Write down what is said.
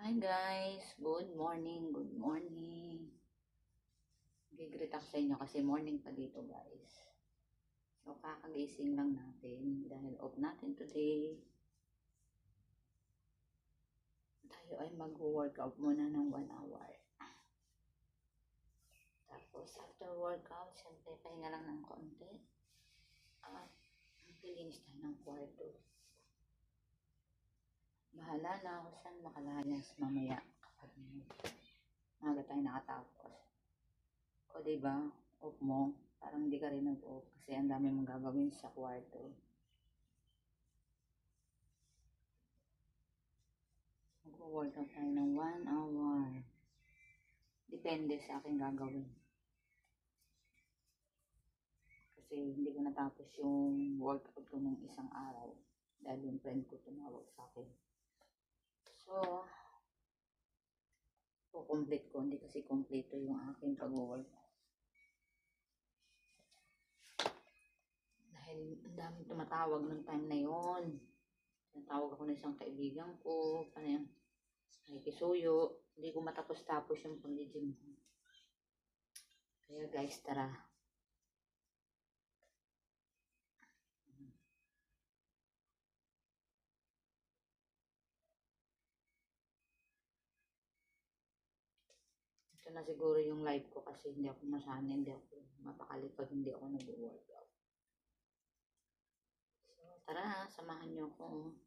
Hi guys, good morning, good morning. Gigreet ako sa inyo kasi morning pa dito guys. So kakagising lang natin dahil off natin today. Tayo ay mag-workout muna ng 1 hour. Tapos after workout, syempre pahinga lang ng konti. At maglilinis tayo ng kwarto. Bahala na ako saan makalayas mamaya kapag maga tayo nakatapos. O diba, off mo, parang hindi ka rin nag-off kasi ang dami mong gagawin sa kwarto. Mag-workout tayo ng 1 hour. Depende sa aking gagawin. Kasi hindi ko natapos yung workout ko ng isang araw. Dahil yung friend ko tumawag sa akin. So, complete ko. Hindi kasi kompleto yung aking pag-workout. Dahil ang daming tumatawag ng time na yon. Natawag ako ng isang kaibigan ko. Paano yan? Nakikisuyo. Hindi ko matapos-tapos yung pag-gym ko. Kaya guys, tara. Ito na siguro yung live ko kasi hindi ako masanay, hindi ako mapakali pag hindi ako nag-workout. So, tara, samahan niyo ako.